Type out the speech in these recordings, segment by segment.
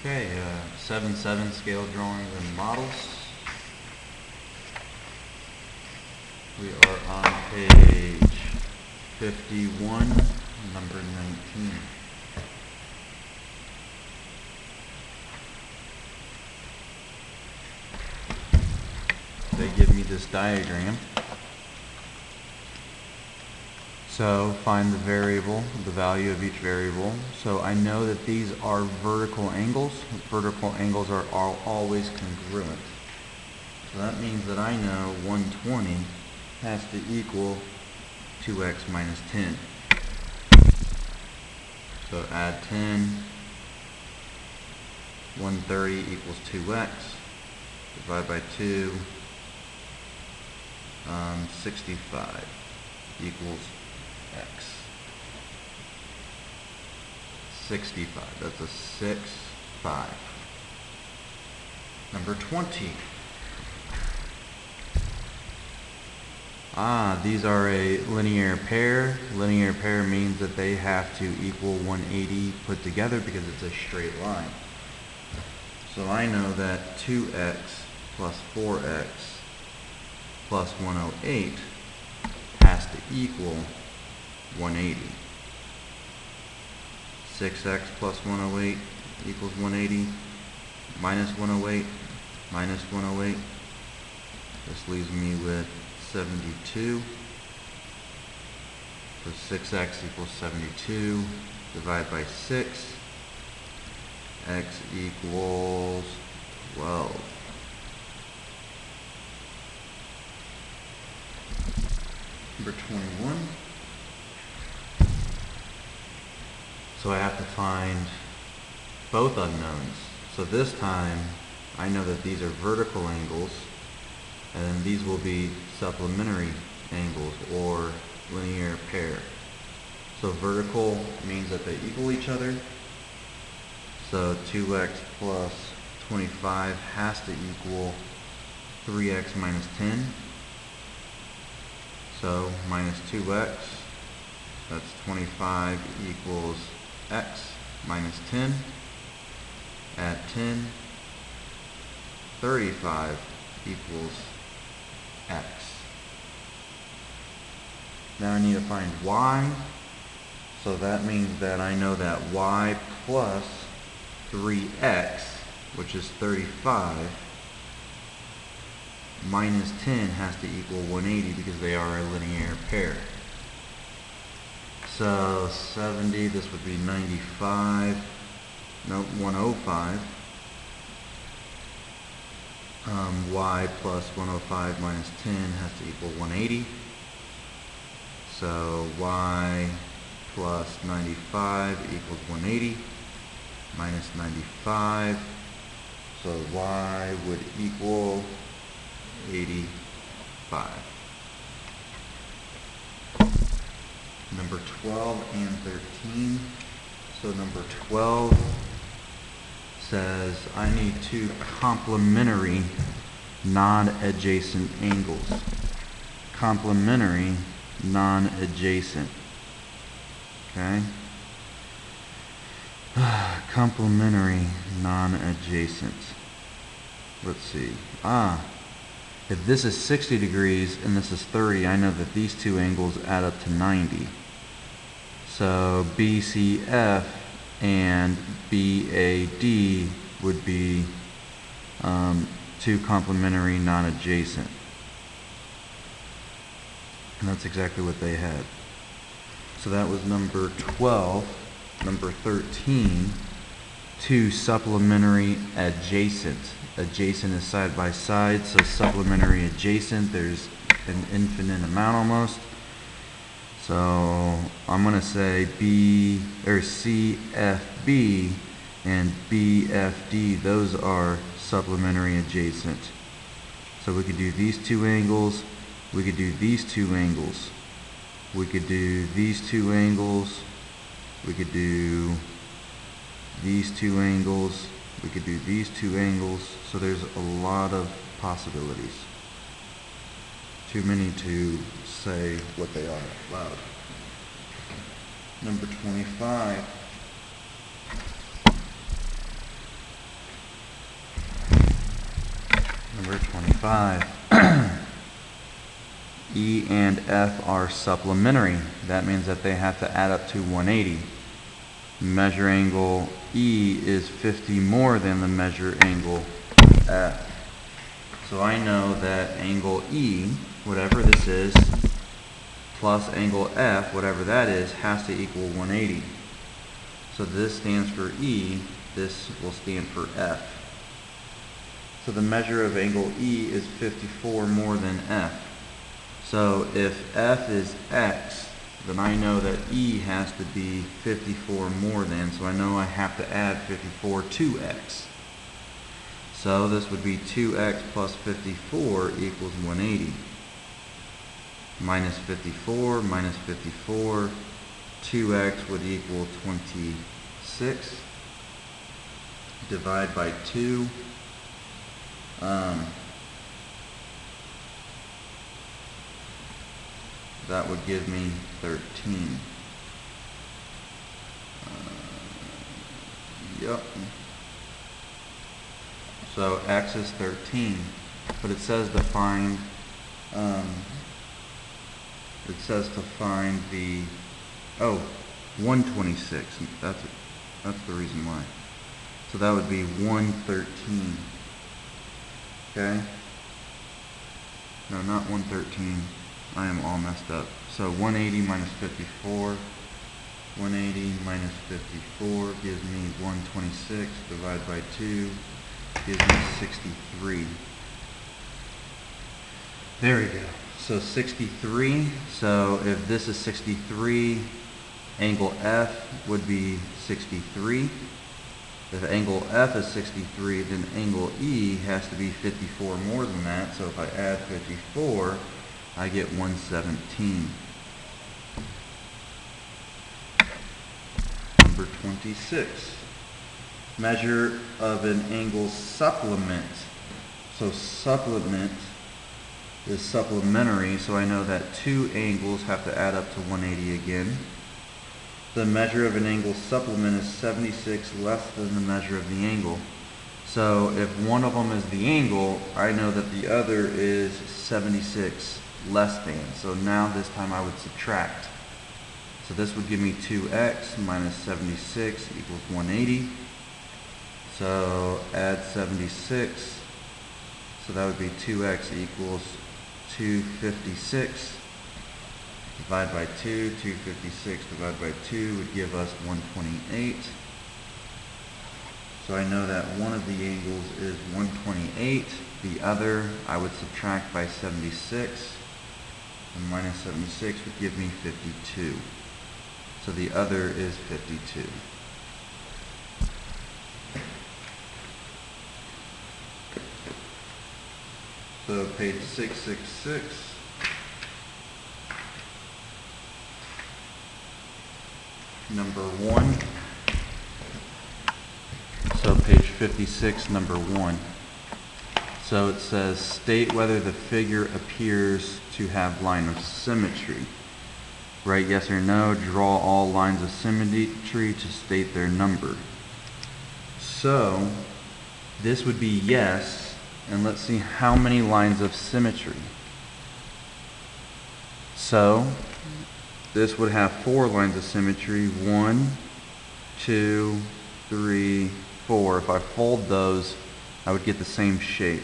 Okay, 7-7 scale drawings and models. We are on page 51, number 19. They give me this diagram. So find the variable, the value of each variable. So I know that these are vertical angles. Vertical angles are always congruent. So that means that I know 120 has to equal 2x minus 10. So add 10, 130 equals 2x, divide by 2, 65 equals x. 65, that's a 6, 5. Number 20. These are a linear pair. Linear pair means that they have to equal 180 put together because it's a straight line. So I know that 2x plus 4x plus 108 has to equal 180. 6x plus 108 equals 180. Minus 108, minus 108. This leaves me with 72. So 6x equals 72. Divide by 6. X equals 12. Number 21. So I have to find both unknowns. So this time I know that these are vertical angles, and then these will be supplementary angles or linear pair. So vertical means that they equal each other. So 2x plus 25 has to equal 3x minus 10. So minus 2x, that's 25 equals x minus 10. Add 10, 35 equals x. Now I need to find y. So that means that I know that y plus 3x, which is 35, minus 10 has to equal 180 because they are a linear pair. So 70, this would be 95, no, 105. Y plus 105 minus 10 has to equal 180. So y plus 95 equals 180 minus 95. So y would equal 85. Number 12 and 13. So number 12 says I need two complementary non-adjacent angles. Complementary non-adjacent. Okay? Complementary non-adjacent. Let's see. If this is 60 degrees and this is 30, I know that these two angles add up to 90. So BCF and BAD would be two complementary non-adjacent. And that's exactly what they had. So that was number 12. Number 13, two supplementary adjacent. Adjacent is side by side, so supplementary adjacent, there's an infinite amount almost. So I'm going to say CFB and BFD, those are supplementary adjacent. So we could do these two angles, we could do these two angles, we could do these two angles, we could do these two angles, we could do these two angles. So there's a lot of possibilities. Too many to say what they are out loud. Number 25. 25. E and F are supplementary. That means that they have to add up to 180. Measure angle E is 50 more than the measure angle F. So I know that angle E, whatever this is, plus angle F, whatever that is, has to equal 180. So this stands for E, this will stand for F. So the measure of angle E is 54 more than F. So if F is X, then I know that E has to be 54 more than, so I know I have to add 54 to X. So this would be 2X plus 54 equals 180. Minus 54, minus 54, 2X would equal 26. Divide by 2. That would give me 13. Yep. So X is 13, but it says to find, the, 126. That's the reason why. So that would be 113. Okay? No, not 113. I am all messed up. So 180 minus 54. 180 minus 54 gives me 126. Divide by 2 gives me 63. There we go. So 63. So if this is 63, angle F would be 63. If angle F is 63, then angle E has to be 54 more than that. So if I add 54, I get 117. Number 26. Measure of an angle supplement. So supplement is supplementary, so I know that two angles have to add up to 180 again. The measure of an angle supplement is 76 less than the measure of the angle. So if one of them is the angle, I know that the other is 76 less than. So now this time I would subtract. So this would give me 2x minus 76 equals 180. So add 76. So that would be 2x equals 256. Divide by 2, 256 divided by 2 would give us 128. So I know that one of the angles is 128. The other I would subtract by 76. And minus 76 would give me 52. So the other is 52. So page 666. Number 1. So page 56, number 1. So it says, state whether the figure appears to have line of symmetry. Write yes or no, draw all lines of symmetry to state their number. So this would be yes, and let's see how many lines of symmetry. So this would have 4 lines of symmetry. 1, 2, 3, 4. If I fold those, I would get the same shape.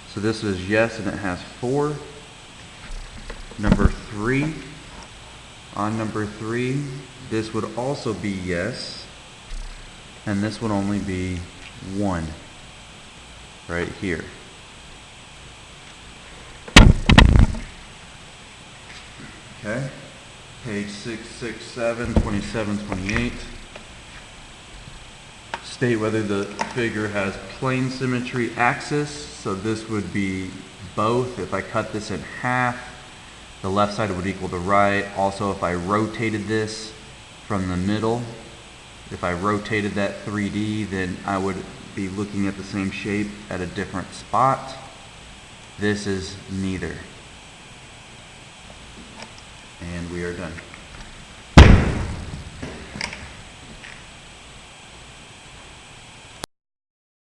So this is yes, and it has 4. Number 3. On number 3, this would also be yes, and this would only be 1 right here. Okay, page 667, 27, 28. State whether the figure has plane symmetry axis. So this would be both. If I cut this in half, the left side would equal the right. Also, if I rotated this from the middle, if I rotated that 3D, then I would be looking at the same shape at a different spot. This is neither. And we are done.